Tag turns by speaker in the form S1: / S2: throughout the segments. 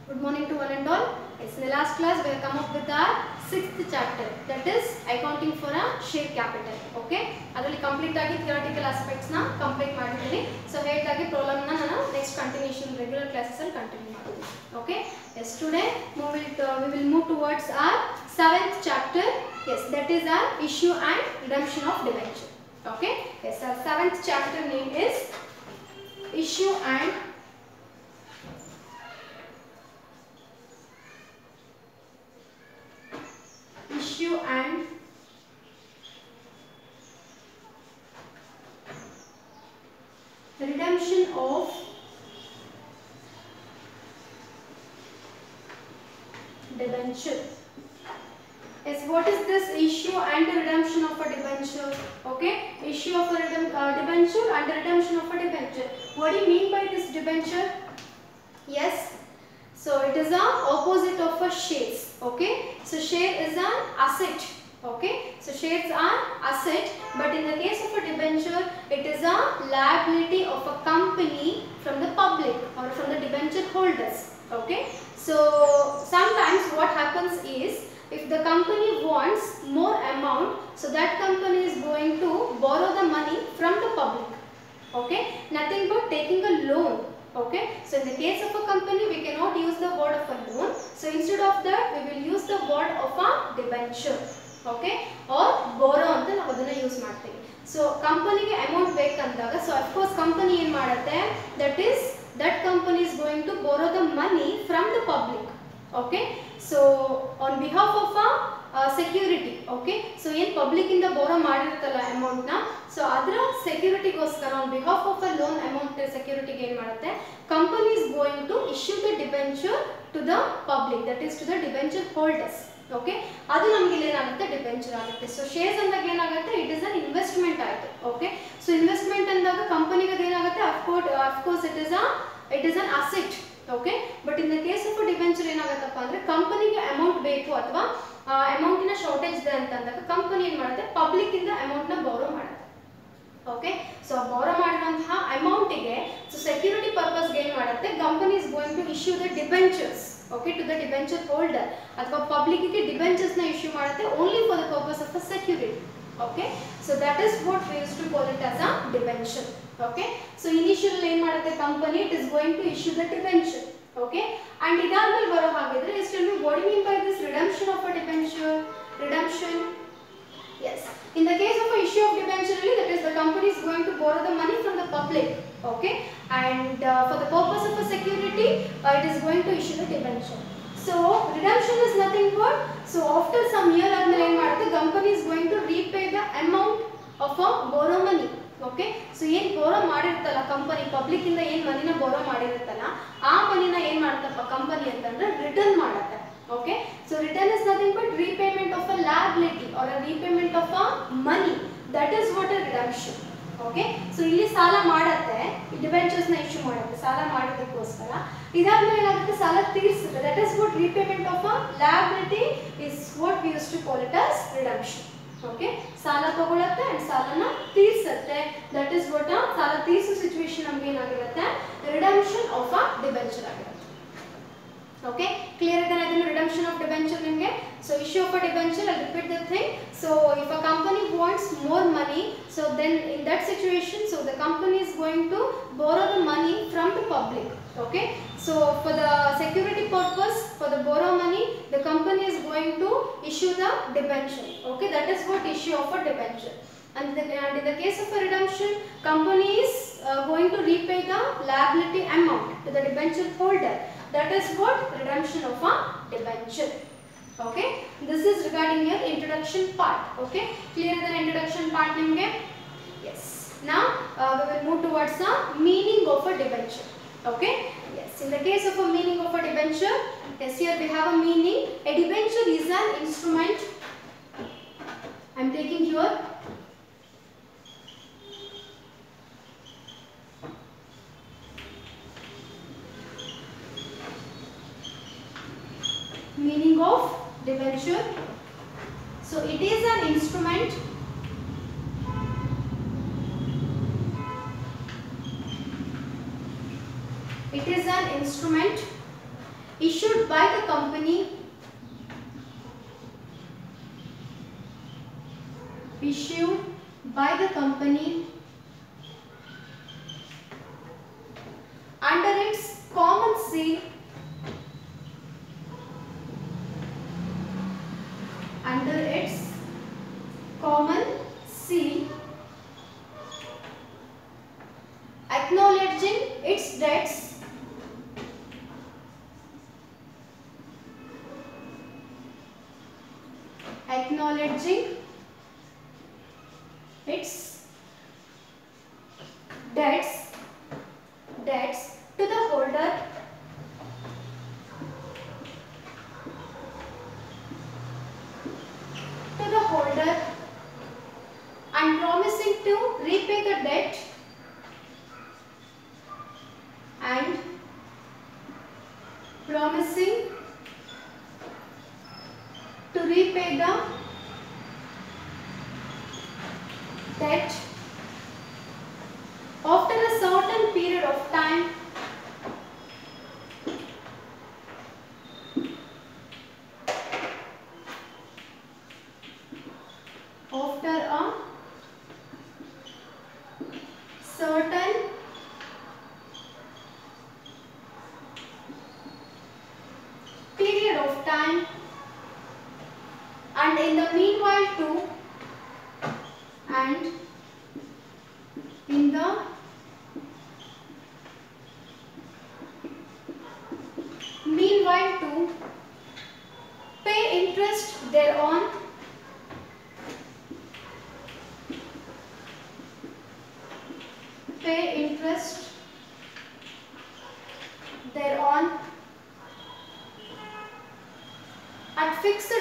S1: Good morning to one and all. Yes, in the last class we have come up with our 6th chapter, that is accounting for a share capital. Okay, ಅದರಲ್ಲಿ complete ಆಗಿ theoretical aspects ನ complete ಮಾಡಿದ್ದೀನಿ. So ಹೇಳಿದಾಗೆ problem ನ ನಾನು next continuation regular classes ಅಲ್ಲಿ continue ಮಾಡ್ತೀನಿ. Okay, yes, today we will move towards our 7th chapter. Yes, that is our issue and redemption of debenture. Okay, yes, our 7th chapter name is issue and redemption of debenture. Yes, what is this issue and redemption of a debenture? Okay, issue of a debenture and redemption of a debenture. What do you mean by this debenture? Yes, so it is a opposite of a shares. Okay, so share is an asset. Okay, so shares are asset, but in the case of a debenture it is a liability of a company from the public or from the debenture holders. Okay, so sometimes what happens is, if the company wants more amount, so that company is going to borrow the money from the public. Okay, nothing but taking a loan. Okay, so in the case of a company we cannot use the word of a loan, so instead of that we will use the word of a debenture. Okay, or borrow ಅಂತ ನಾವು ಅದನ್ನ use ಮಾಡ್ತೀವಿ. So ಕಂಪನಿಗೆ amount ಬೇಕಂದಾಗ, so of course company ಏನು ಮಾಡುತ್ತೆ, that company is going to borrow the money from the public. Okay, so on behalf of a security. Okay, so ಏನು public ಇಂದ borrow ಮಾಡಿರುತ್ತಲ್ಲ ಅಮೌಂಟ್ ನ, ಸೊ ಅದರ ಸೆಕ್ಯೂರಿಟಿಗೋಸ್ಕರ on behalf of a loan amount ಸೆಕ್ಯೂರಿಟಿಗೆ ಏನು ಮಾಡುತ್ತೆ, company is going to issue the debenture to the public, that is to the debenture holders. Okay, ಅದು ನಮಗೆ ಏನಾಗುತ್ತೆ, debenture ಆಗುತ್ತೆ. ಸೊ ಶೇರ್ಸ್ ಅಂದಾಗ ಏನಾಗುತ್ತೆ, ಇಟ್ ಇಸ್ ಅನ್ ಇನ್ವೆಸ್ಟ್ಮೆಂಟ್ ಆಯಿತು. ಓಕೆ, ಸೊ ಇನ್ವೆಸ್ಟ್ಮೆಂಟ್ ಅಂದಾಗ ಕಂಪನಿಗೆ ಅದು ಏನಾಗುತ್ತೆ, of course it is an asset. Okay, but in the case of debenture ಏನಾಗುತ್ತಪ್ಪ ಅಂದರೆ, ಕಂಪನಿಗೆ ಅಮೌಂಟ್ ಬೇಕು ಅಥವಾ ಅಮೌಂಟಿನ ಶಾರ್ಟೇಜ್ ಇದೆ ಅಂತಂದಾಗ ಕಂಪನಿ ಏನು ಮಾಡುತ್ತೆ, ಪಬ್ಲಿಕ್ ಇಂದ ಅಮೌಂಟ್ನ ಬಾರೋ ಮಾಡುತ್ತೆ. ಓಕೆ, ಸೊ ಬಾರೋ ಮಾಡಿರುವಂತಹ ಅಮೌಂಟಿಗೆ ಸೊ ಸೆಕ್ಯೂರಿಟಿ ಪರ್ಪಸ್ಗೆ ಏನು ಮಾಡುತ್ತೆ, company is going to issue the debentures. Okay, to the debenture holder ಅಥವಾ public ಗೆ debentures ನ issue ಮಾಡುತ್ತೆ only for the purpose of a security. Okay, so that is what we used to call it as a debenture. Okay, so initial ಏನು ಮಾಡುತ್ತೆ company, it is going to issue the debenture. Okay, and ಇದಾದ್ಮೇಲೆ ಬರೋ ಹಾಗಿದ್ರೆ just tell me what do you mean by this redemption of a debenture? Redemption, yes, in the case of a issue of debenture, that is the company is going to borrow the money from the public. Okay, and for the purpose of a security it is going to issue the debenture. So redemption is nothing but, so after some year admele ಏನು ಮಾಡುತ್ತೆ, company is going to repay the amount of a borrow money. Okay, so ಏನು borrow ಮಾಡಿರುತ್ತಲ್ಲ company, public ಇಂದ ಏನು ಮನಿನ borrow ಮಾಡಿರುತ್ತಲ್ಲ ಆ ಮನಿನ ಏನು ಮಾಡುತ್ತಪ್ಪ company ಅಂತಂದ್ರೆ return ಮಾಡುತ್ತೆ. Okay, so return is nothing but repayment of a liability or a repayment of a money, that is what a redemption. Okay, so ಇಲ್ಲಿ ಸಾಲ ಮಾಡುತ್ತೆ, ಡಿಬೆಂಚರ್ಸ್ ನ ಇಶ್ಯೂ ಮಾಡುತ್ತೆ ಸಾಲ ಮಾಡೋದಕ್ಕೋಸ್ಕರ, ಇದಾದ್ಮೇಲೆ ಏನಾಗುತ್ತೆ, ಸಾಲ ತೀರಿಸುತ್ತೆ, that is what repayment of a liability is what we used to call it as redemption. Okay, ಸಾಲ ತಗೊಳುತ್ತೆ and ಸಾಲನ ತೀರಿಸುತ್ತೆ, that is what a ಸಾಲ ತೀರಿಸೋ ಸಿಚುವೇಶನ್ ನಮಗೆ ಏನಾಗಿರುತ್ತೆ, redemption of a debenture ಆಗಿರುತ್ತೆ. Okay, clear again redemption of debenture ನಿಮಗೆ. So issue of a debenture, I'll repeat the thing. So if a company wants more money, so then in that situation, so the company is going to borrow the money from the public. Okay, so for the security purpose, for the borrow money, the company is going to issue the debenture. Okay, that is what issue of a debenture. And in the case of a redemption, company is going to repay the liability amount to the debenture holder. That is what redemption of a debenture. Okay, this is regarding your introduction part. Okay, clear the introduction part nimge? Yes, now we will move towards the meaning of a debenture. Okay, yes, in the case of a meaning of a debenture, yes, here we have a meaning. A debenture is an instrument. I am taking here meaning of debenture. So it is an instrument It is an instrument issued by the company under its common seal acknowledging its debts to the holder and promising to repay the debt after a certain period of time and in the meanwhile too pay interest thereon at fixed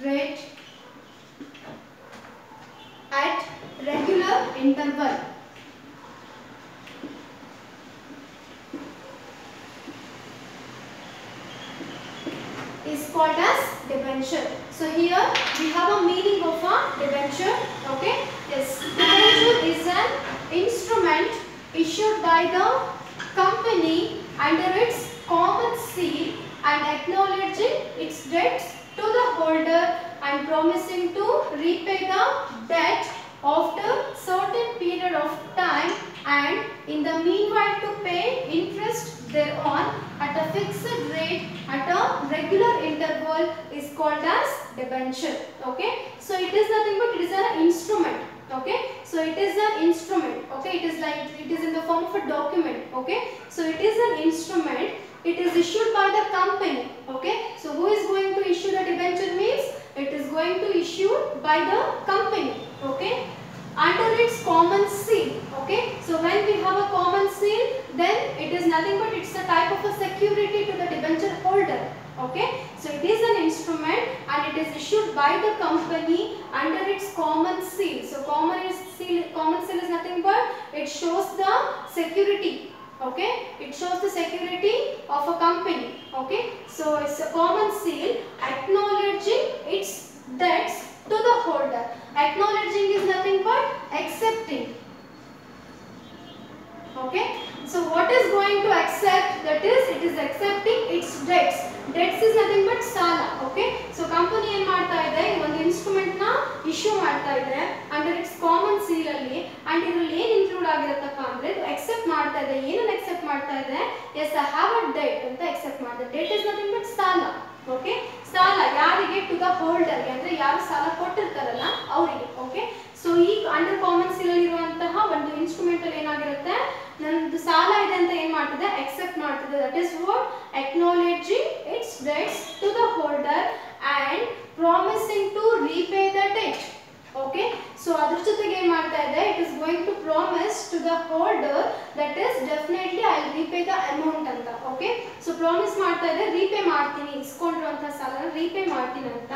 S1: rate at regular interval. Is called as debenture. So here we have a meaning of a debenture. Okay. Yes. Debenture is an instrument issued by the company under its common seal and acknowledging its debts to the holder and promising to repay the debt after certain period of time and in the meanwhile to pay interest thereon at a fixed rate at a regular interval is called as debenture. Okay. So it is nothing but it is an instrument. Okay. So it is an instrument. Okay. It is in the form of a document. Okay. So it is an instrument. It is issued by the company. Okay. So who is going to issue the debenture means it is going to issue by the company. Okay. Under its common seal. Okay. So when we have a common seal, then it is nothing but it's a type of a security to the debenture holder. Okay. So it is an instrument and it is issued by the company under its common seal. So common seal is nothing but it shows the security. Okay. It shows the security of a company. Okay. So it's a common seal acknowledging its debts to the holder. Acknowledging is nothing but accepting. Okay. So what is going to accept? That is, it is accepting its debts. Debts is nothing but sala. Okay. So company ಏನು ಮಾಡ್ತಾ ಇದೆ ಒಂದು instrument ನ issue ಮಾಡ್ತಾ ಇದೆ under its common seal ಅಲ್ಲಿ and ಇದರಲ್ಲಿ ಏನು ಇನ್ಕ್ಲೂಡ್ ಆಗಿರುತ್ತಪ್ಪ ಅಂದ್ರೆ ಇದು ಎಕ್ಸೆಪ್ಟ್ ಮಾಡ್ತಾ ಇದೆ. ಏನನ್ನ ಎಕ್ಸೆಪ್ಟ್ ಮಾಡ್ತಾ ಇದೆ? As I have a debt ಅಂತ ಎಕ್ಸೆಪ್ಟ್ ಮಾಡ್ತಾ ಇದೆ. ಡೆಟ್ ಇಸ್ ನಥಿಂಗ್ ಬಟ್ ಸಾಲ. ಓಕೆ. ಸಾಲ ಯಾರಿಗೆ? ಟು ದ ಹೋಲ್ಡರ್ಗೆ, ಅಂದ್ರೆ ಯಾರು ಸಾಲ ಕೊಟ್ಟಿರ್ತಾರಲ್ಲ ಅವರಿಗೆ. ಓಕೆ. ಸೊ ಈ ಅಂಡರ್ ಕಾಮನ್ ಸೀಲ್ ಅಲ್ಲಿ ಇರುವಂತಹ ಒಂದು ಇನ್ಸ್ಟ್ರೂಮೆಂಟ್ ಅಲ್ಲಿ ಏನಾಗಿರುತ್ತೆ, ನಂದು ಸಾಲ ಇದೆ ಅಂತ ಏನು ಮಾಡ್ತಿದೆ? ಎಕ್ಸೆಪ್ಟ್ ಮಾಡ್ತಿದೆ. That is what acknowledging its debts to the holder and promising to repay the debt. Okay. So ಅದರ ಜೊತೆಗೆ ಏನು ಮಾಡ್ತಾ ಇದೆ? It is going to promise to the holder that is definitely I will repay the amount ಅಂತ. Okay. So promise ಮಾಡ್ತಾ ಇದೆ repay ಮಾಡ್ತೀನಿ, ಇಸ್ಕೊಂಡಿರುವಂತ ಸಾಲನ repay ಮಾಡ್ತೀನಿ ಅಂತ.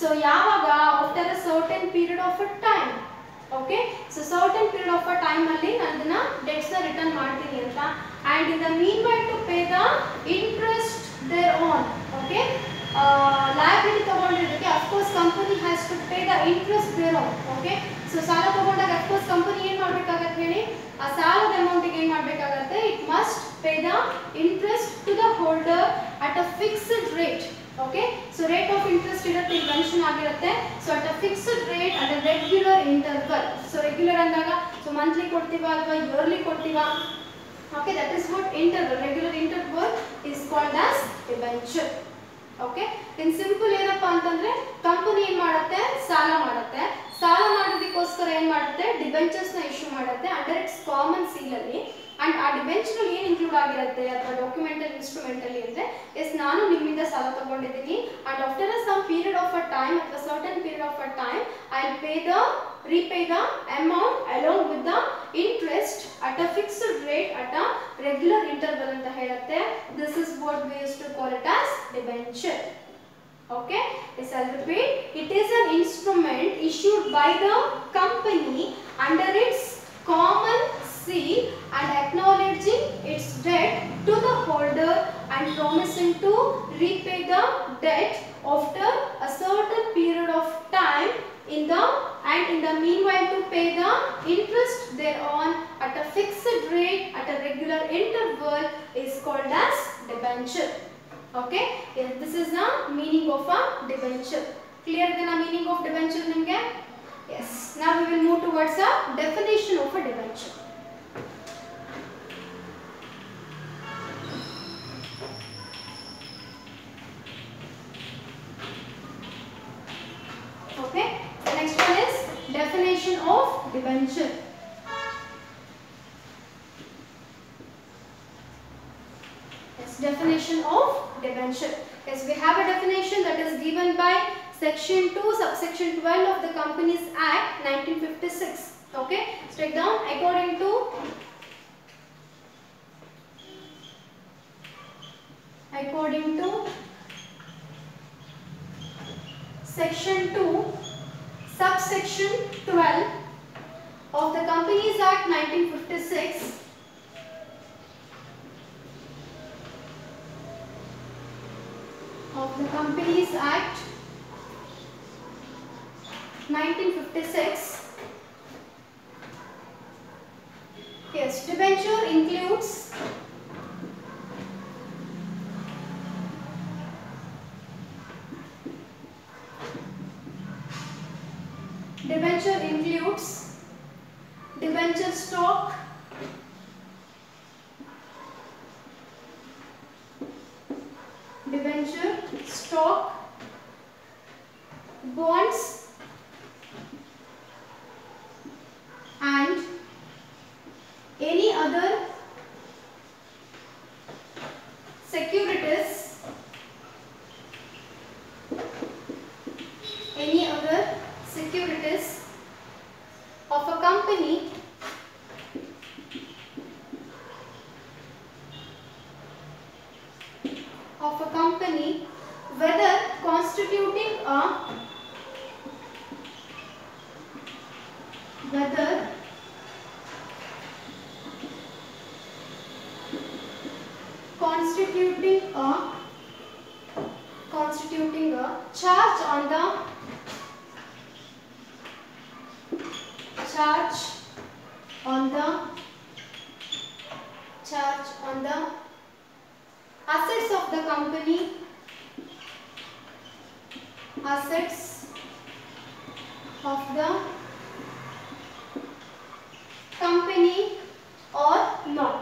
S1: So ಯಾವಾಗ? After a certain period of a time. Okay. So certain period of a time ಅಲ್ಲಿ ನಾನು ಅದನ್ನ debts ನ ರಿಟರ್ನ್ ಮಾಡ್ತೀನಿ ಅಂತ. And in the meanwhile to pay the interest thereon. Okay. Liability ತಗೊಂಡಿರೋದಕ್ಕೆ of course company has to pay the interest thereon. Okay. So ಸಾಲ ತಗೊಂಡಾಗ of course company ಏನು ಮಾಡಬೇಕಾಗುತ್ತೆ ಹೇಳಿ? Fixed rate. Okay, so rate of interest ಇರುತ್ತೆ, ಇಲ್ಲಿ mention ಆಗಿರುತ್ತೆ. So at a fixed rate at a regular interval. So regular ಅಂದಾಗ so monthly ಕೊಡ್ತೀವಾ ಅಥವಾ yearly ಕೊಡ್ತೀವಾ? Okay, that is what interval. Regular interval is called as debenture. Okay, in simple ಏನಪ್ಪಾ ಅಂತಂದ್ರೆ company ಏನು ಮಾಡುತ್ತೆ, ಸಾಲ ಮಾಡುತ್ತೆ. ಸಾಲ ಮಾಡೋದಕ್ಕೋಸ್ಕರ ಏನು ಮಾಡುತ್ತೆ, ಡಿಬೆಂಚರ್ಸ್ ನ ಇಶ್ಯೂ ಮಾಡುತ್ತೆ ಅಂಡರ್ ಇಟ್ಸ್ ಕಾಮನ್ ಸೀಲ್ ಅಲ್ಲಿ. ಅಂಡ್ ಆ ಡಿಬೆಂಚರ್ ಅಲ್ಲಿ ಏನು ಇನ್ಕ್ಲೂಡ್ ಆಗಿರುತ್ತೆ ಅಥವಾ ಡಾಕ್ಯುಮೆಂಟಲ್ ಇನ್ಸ್ಟ್ರೂಮೆಂಟ್ ಅಲ್ಲಿ ಅಂದ್ರೆ ಎಸ್ ನಾನು ನಿಮ್ಮಿಂದ ಸಾಲ ತಗೊಂಡಿದ್ದೀನಿ and after some period of a time ಅಥವಾ certain period of a time I repay the amount along with the interest at a fixed rate at a regular interval anta helutte. This is what we used to call it as debenture. Okay, yes, I'll repeat. It is an instrument issued by the company under its common seal and acknowledging its debt to the holder and promising to repay the debt after a certain period of time in the meanwhile to pay the interest thereon at a fixed rate at a regular interval is called as debenture. Okay, yes, this is the meaning of a debenture. Clear the meaning of debenture nimge? Yes, now we will move towards a definition of a debenture. Okay, the next one is definition of debenture. Yes, definition of debenture. Yes, we have a definition that is given by section 2 subsection 12 of the Companies Act 1956. Okay, so take down according to section 2 subsection 12 of the Companies Act 1956, of the Companies Act 1956. Yes, debenture includes debenture stock, bonds and any other securities of a company whether constituting a charge on the assets of the company, or not.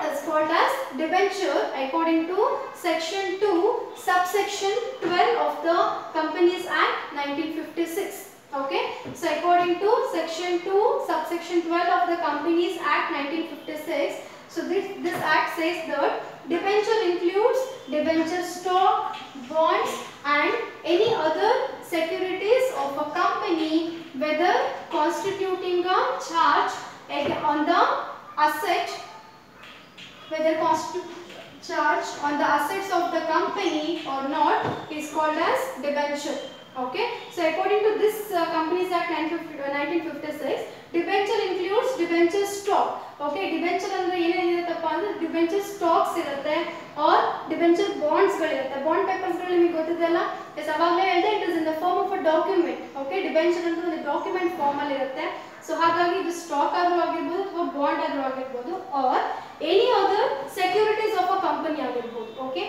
S1: Is called as debenture according to section 2 subsection 12 of the Companies Act 1956. Okay, so according to section 2 subsection 12 of the Companies Act 1956, so this act says that debenture includes debenture stock, bonds and any other securities of a company whether constituting a charge on the assets of the company or not is called as debenture. Okay, so according to this Companies Act 1956, debenture includes debenture stock. Okay, debenture ಅಂದ್ರೆ ಏನೇನಿರುತ್ತಪ್ಪ ಅಂದ್ರೆ debenture stocks ಇರುತ್ತೆ or debenture bonds ಗಳಿರುತ್ತೆ. Bond papers ಗಳು ನಿಮಗೆ ಗೊತ್ತಿದೆಯಲ್ಲ, yes ಅವಾಗಲೇ ಹೇಳಿದೆ, it is in the form of a document. Okay, debenture ಅಂದ್ರೆ ಒಂದು ಡಾಕ್ಯುಮೆಂಟ್ ಫಾರ್ಮ್ ಅಲ್ಲಿ ಇರುತ್ತೆ. ಸೊ ಹಾಗಾಗಿ ಇದು ಸ್ಟಾಕ್ ಆದ್ರೂ ಆಗಿರ್ಬೋದು ಅಥವಾ ಬಾಂಡ್ ಆದ್ರೂ ಆಗಿರ್ಬೋದು R any other securities of a company ಆಗಿರ್ಬೋದು. ಓಕೆ,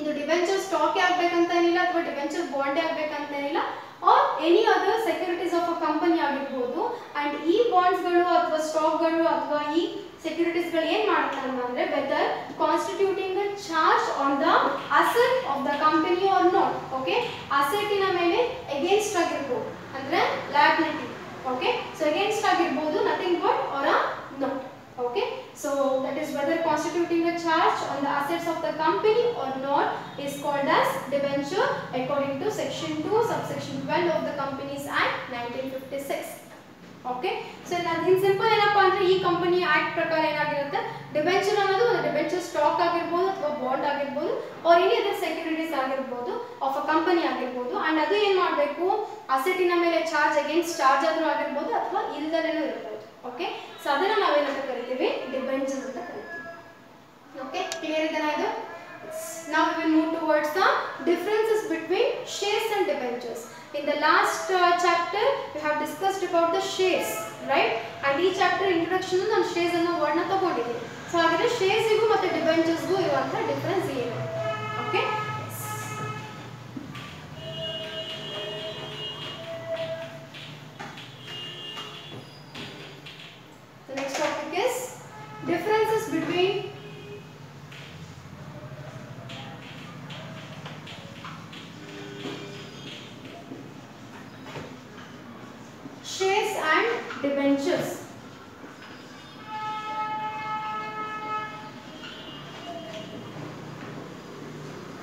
S1: ಇದು ಡಿಬೆಂಚರ್ ಸ್ಟಾಕ್ ಆಗ್ಬೇಕಂತ ಏನಿಲ್ಲ ಅಥವಾ ಡಿಬೆಂಚರ್ ಬಾಂಡ್ ಆಗ್ಬೇಕಂತ ಏನಿಲ್ಲ, R any other securities of a company ಆಗಿರ್ಬೋದು. ಅಂಡ್ ಈ ಬಾಂಡ್ಸ್ಗಳು ಅಥವಾ ಸ್ಟಾಕ್ಗಳು ಅಥವಾ ಈ ಸೆಕ್ಯೂರಿಟೀಸ್ಗಳು ಏನು ಮಾಡ್ತಾರೆ ಅಂದ್ರೆ whether constituting a charge on the asset of the company or not. Okay, ಅಸೆಟಿನ ಮೇಲೆ ಅಗೇನ್ಸ್ಟ್ ಆಗಿರ್ಬೋದು ಅಂದ್ರೆ ಲಯಬಿಲಿಟಿ. ಓಕೆ, ಸೊ ಅಗೇನ್ಸ್ಟ್ ಆಗಿರ್ಬೋದು, nothing but or a not. Okay, so that is whether constituting a charge on the assets of the company or not is called as debenture according to section 2 subsection 12 of the Companies Act 1956. Okay, so in simple ಏನಪ್ಪಾ ಅಂದ್ರೆ ಈ company act ಪ್ರಕಾರ ಏನಾಗಿರುತ್ತೆ, debenture ಅನ್ನೋದು ಒಂದು debenture stock ಆಗಿರ್ಬೋದು ಅಥವಾ bond ಆಗಿರ್ಬೋದು ಆರ್ ಎನಿ ಅದರ್ ಸೆಕ್ಯೂರಿಟೀಸ್ ಆಗಿರ್ಬೋದು ಆಫ್ ಅ ಕಂಪನಿ ಆಗಿರ್ಬೋದು. ಅಂಡ್ ಅದು ಏನು ಮಾಡಬೇಕು, ಅಸೆಟಿನ ಮೇಲೆ ಚಾರ್ಜ್ ಅಗೇನ್ಸ್ಟ್ ಚಾರ್ಜ್ ಆದ್ರೂ ಆಗಿರ್ಬೋದು ಅಥವಾ ಇಲ್ದಲೇನೂ ಇರ್ಬೋದು. ಓಕೆ, ಸೊ ಅದನ್ನ ನಾವೇನಂತ ಕರಿತೀವಿ, ಡಿಬೆಂಚರ್ ಅಂತ ಕರಿತೀವಿ. ಓಕೆ, ಕ್ಲಿಯರ್ ಇದೆನಾ ಇದು? Now we will move towards the differences between shares and debentures. In the last chapter we have discussed about the shares, right? And ಈ chapter introduction ನಾನು shares ಅನ್ನೋ ವರ್ಡ್ ನ ತಗೊಂಡಿದ್ದೀನಿ. ಸೊ ಹಾಗಾದ್ರೆ shares ಗೂ ಮತ್ತೆ debentures ಗೂ ಇರುವಂತ ಡಿಫರೆನ್ಸ್ ಏನು? Okay, the next topic is differences between shares and debentures.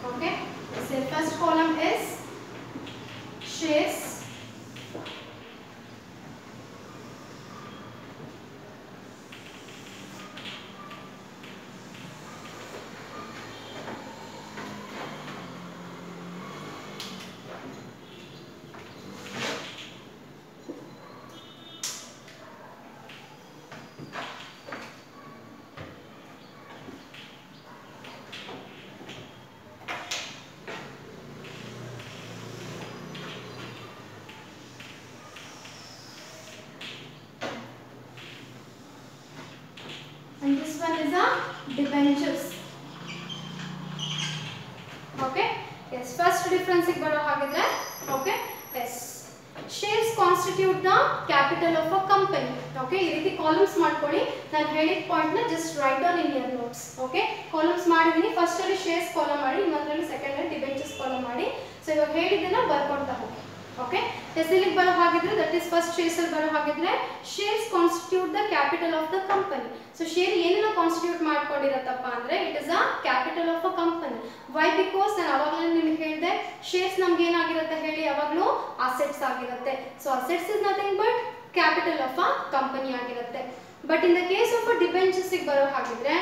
S1: Okay, so the first column is shares. And this one is a debentures. Okay, yes, first difference ಗೆ ಬರೋ ಹಾಗಿದ್ರೆ, okay, yes, shares constitute the capital of a company. Okay, ಈ ರೀತಿ columns ಮಾಡ್ಕೊಳ್ಳಿ, ನಾನು ಹೇಳಿದ point ನ just write down in your notes. Okay, columns ಮಾಡಿದೀನಿ, ಫಸ್ಟ್ ಅಲ್ಲಿ shares ಕಾಲಮ್ ಮಾಡಿ, ಇನ್ನೊಂದರಲ್ಲಿ ಸೆಕೆಂಡ್ ಅಲ್ಲಿ debentures ಕಾಲಮ್ ಮಾಡಿ. ಸೊ ಇವಾಗ ಹೇಳಿದ್ದನ್ನ ಬರ್ಕೊಳ್ತಾ ಹೋಗಿ. ಓಕೆ, ಎಸ್ಎಲ್ಗೆ ಬರೋ ಹಾಗಿದ್ರೆ ದಟ್ ಇಸ್ ಫಸ್ಟ್ ಶೇರ್ಸ್ ಅಲ್ಲಿ ಬರೋ ಹಾಗಿದ್ರೆ shares constitute the capital of the company. So share ಏನನ್ನ ಕಾನ್ಸ್ಟಿಟ್ಯೂಟ್ ಮಾಡ್ಕೊಂಡಿರತ್ತಪ್ಪ ಅಂದ್ರೆ it is a capital of a company. Why? Because ನಾನು ಅವಾಗಲೇ ನಿಮ್ಗೆ ಹೇಳಿದೆ ಶೇರ್ಸ್ ನಮ್ಗೆ ಏನಾಗಿರುತ್ತೆ ಹೇಳಿ, ಯಾವಾಗಲೂ ಅಸೆಟ್ಸ್ ಆಗಿರುತ್ತೆ. So assets is nothing but capital of a company ಆಗಿರುತ್ತೆ. But in the case of a debentures ಗೆ ಬರೋ ಹಾಗಿದ್ರೆ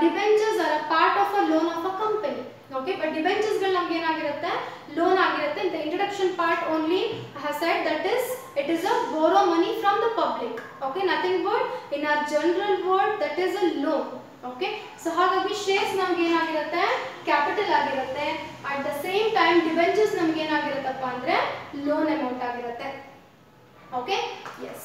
S1: debentures are a part of a loan of a company. Okay, but debentures ಗಳು ನಮಗೆ ಏನಾಗಿರುತ್ತೆ, ಲೋನ್ ಆಗಿರುತ್ತೆ. In the introduction part only I have said that it is a borrow money from the public. Okay, nothing but in our general word that is a loan. Okay, so ಹಾಗಾಗಿ shares ನಮಗೆ ಏನಾಗಿರುತ್ತೆ, capital ಆಗಿರುತ್ತೆ. At the same time debentures ನಮಗೆ ಏನಾಗಿರುತ್ತಪ್ಪ ಅಂದ್ರೆ loan amount ಆಗಿರುತ್ತೆ. Okay, yes.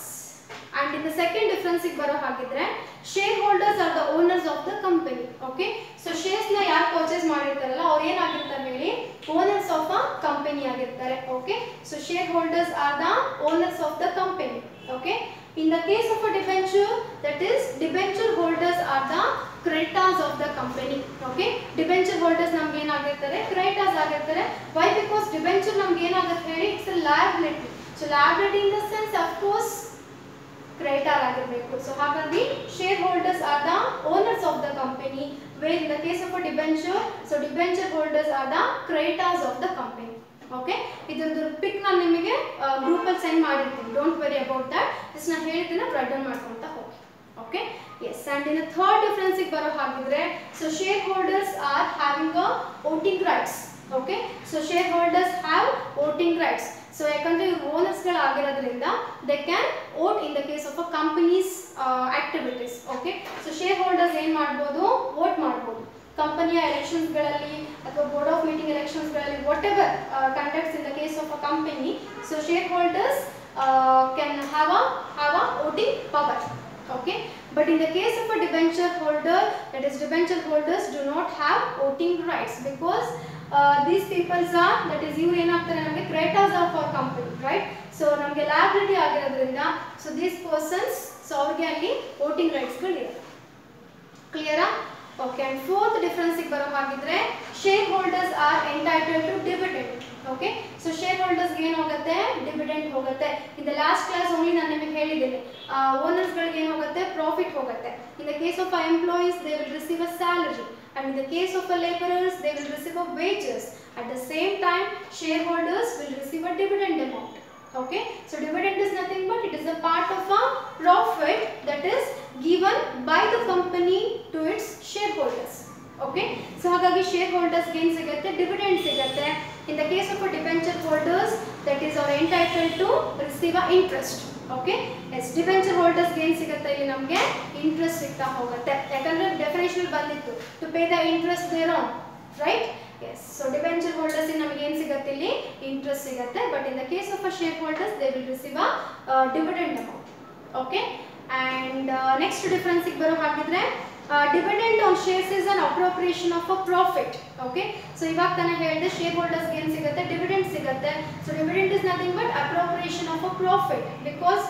S1: And in the second difference ಗೆ ಬರೋ ಹಾಗಿದ್ರೆ shareholders are the owners of the company. Okay, so shares ನ ಯಾರು ಪರ್ಚೇಸ್ ಮಾಡಿರ್ತಾರಲ್ಲ ಅವ್ರು ಏನಾಗಿರ್ತಾರೆ ಹೇಳಿ, owners of a company ಆಗಿರ್ತಾರೆ. Okay, so shareholders are the owners of the company. Okay, in the case of a debenture, that is debenture holders are the creditors of the company. Okay, debenture holders ನಮಗೆ ಏನಾಗಿರ್ತಾರೆ, creditors ಆಗಿರ್ತಾರೆ. Why? Because debenture ನಮಗೆ ಏನಾಗುತ್ತೆ ಹೇಳಿ, it's a liability. So liability in the sense of course creditor ಆಗಿರಬೇಕು. So ಹಾಗಾಗಿ share holders are the owners of the company, where in the case of a debenture, so debenture holders are the creditors of the company. Okay, ಇದರದ್ದು pic ನಾನು ನಿಮಗೆ group ಅಲ್ಲಿ send ಮಾಡಿರ್ತೀನಿ, don't worry about that. Just ನಾನು ಹೇಳಿದ್ದನ್ನ write down ಮಾಡ್ಕೊಂತ ಹೋಗಿ. Okay, yes. And in third difference ಗೆ ಬರೋ ಹಾಗಿದ್ರೆ, so share holders are having a voting rights. Okay, so share holders have voting rights. So ಯಾಕಂದ್ರೆ ಇವರು ಓನರ್ಸ್ ಗಳಾಗಿರೋದ್ರಿಂದ they can vote in the case of a companies activities. Okay, so share holders ಏನ್ ಮಾಡ್ಬೋದು, vote ಮಾಡ್ಬೋದು ಕಂಪನಿಯ elections ಗಳಲ್ಲಿ ಅಥವಾ board of meeting elections ಗಳಲ್ಲಿ, whatever conducts in the case of a company. So share holders can have a voting power. Okay, but in the case of a debenture holder, that is debenture holders do not have voting rights, because these people are, that is ಇವರು ಏನಾಗ್ತಾರೆ ನಮಗೆ creditors of our company, right? So ನಮಗೆ liability ಆಗಿರೋದ್ರಿಂದ, so these persons, so ಅವ್ರಿಗೆ ಅಲ್ಲಿ voting rights ಗಳಿವೆ. Clear? Okay, and fourth difference ಗೆ ಬರೋ ಹಾಗಿದ್ರೆ shareholders are entitled to dividend. Okay, so shareholders ಗೆ ಏನು ಹೋಗುತ್ತೆ, dividend ಹೋಗುತ್ತೆ. In the last class only ನಾನು ನಿಮಗೆ ಹೇಳಿದ್ದೇನೆ, owners ಗಳಿಗೆ ಏನು ಹೋಗುತ್ತೆ, profit ಹೋಗುತ್ತೆ. In the case of our employees, they will receive a salary, and in the case of our laborers, they will receive a wages. At the same time, shareholders will receive a dividend amount. Okay, so dividend is nothing but it is a part of a profit that is given by the company to its shareholders. Okay, so ಹಾಗಾಗಿ shareholders gain ಸಿಗುತ್ತೆ, dividend ಸಿಗುತ್ತೆ. In the case of a debenture holders, that is are entitled to receive a interest. Okay, yes, debenture holders gain ಸಿಗುತ್ತೆ, ಇಲ್ಲಿ ನಮಗೆ interest ಸಿಗ್ತಾ ಹೋಗುತ್ತೆ, ಯಾಕಂದ್ರೆ definition ಬಂದಿತ್ತು to pay the interest thereon, right? Yes, so debenture holders in ನಮಗೆ ಏನು ಸಿಗುತ್ತೆ, ಇಲ್ಲಿ interest ಸಿಗುತ್ತೆ, but in the case of a shareholders, they will receive a dividend amount. Okay, and next difference ಗೆ ಬರೋ ಹಾಗಿದ್ರೆ dividend on shares is an appropriation of a profit. Okay, so ಇವಾಗ ತಾನೇ ಹೇಳಿದೆ shareholders ಗೆ ಏನು ಸಿಗುತ್ತೆ, dividend ಸಿಗುತ್ತೆ. So dividend is nothing but appropriation of a profit, because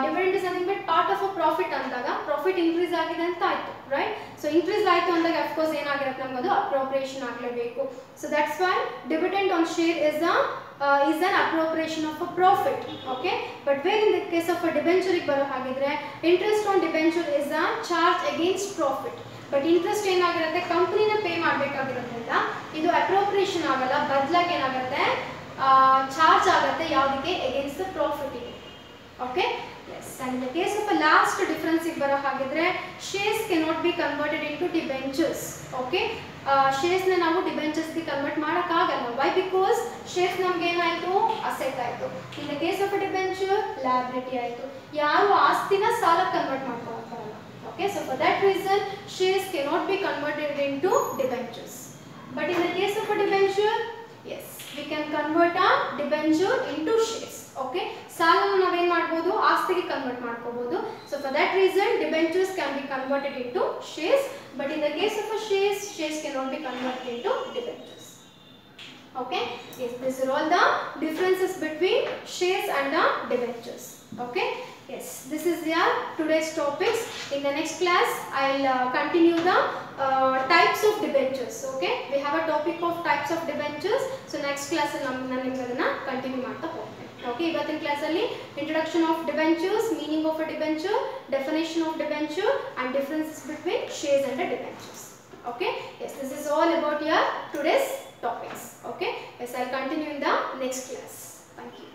S1: dividend is nothing but part of a profit ಅಂದಾಗ profit increase ಆಗಿದೆ ಅಂತ ಆಯ್ತು, right? So increase ಆಯ್ತು ಅಂದಾಗ of course ಏನಾಗಿರುತ್ತೆ, ನಮಗೆ ಅದು appropriation ಆಗಲೇಬೇಕು. So that's why dividend on share is an appropriation of a profit. Okay, but where in the case of a debenture ಗೆ ಬರೋ ಹಾಗಿದ್ರೆ interest on debenture is a charge against profit. But interest ಏನಾಗಿರುತ್ತೆ, ಕಂಪನಿನ pay ಮಾಡಬೇಕಾಗಿರೋದ್ರಿಂದ ಇದು appropriation ಆಗಲ್ಲ, ಬದಲಾಗಿ ಏನಾಗುತ್ತೆ, charge ಆಗುತ್ತೆ ಯಾವುದಕ್ಕೆ, against the profit ಇದೆ. Okay, yes, and in the case of a last difference ಗೆ ಬರೋ ಹಾಗಿದ್ರೆ shares cannot be converted into debentures. Okay, shares ನ ನಾವು debentures ಗೆ ಕನ್ವರ್ಟ್ ಮಾಡಕ ಆಗಲ್ಲ. Why? Because shares ನಮಗೆ ಏನಾಯ್ತು, ಅಸೆಟ್ ಆಯ್ತು. In the case of a debenture, liability ಆಯ್ತು. ಯಾರು ಆಸ್ತಿನ ಸಾಲ ಕನ್ವರ್ಟ್ ಮಾಡ್ಕೊಳ್ಳೋಕೆ ಬರಲ್ಲ. Okay, so for that reason shares cannot be converted into debentures. But in the case of a debenture, yes, we can convert a debenture into shares. Okay, ಸಾಲನ ನಾವು ಏನು ಮಾಡಬಹುದು, ಆಸ್ತಿಗೆ ಕನ್ವರ್ಟ್ ಮಾಡ್ಕೋಬಹುದು. So for that reason debentures can be converted into shares, but in the case of a shares cannot be converted into debentures. Okay, yes, these are all the differences between shares and the debentures. Okay, yes, this is today's topics. In the next class I'll continue the types of debentures. Okay, we have a topic of types of debentures, so next class ನಾನು ನಿಮಗೆ ಅದನ್ನ continue ಮಾಡ್ತಾ ಹೋಗ್ತೀನಿ. Okay, ಇವತ್ತಿನ class ಅಲ್ಲಿ introduction of debentures, meaning of a debenture, definition of debenture, and differences between shares and the debentures. Okay, yes, this is all about your today's topics. Okay, yes, I'll continue in the next class. Thank you.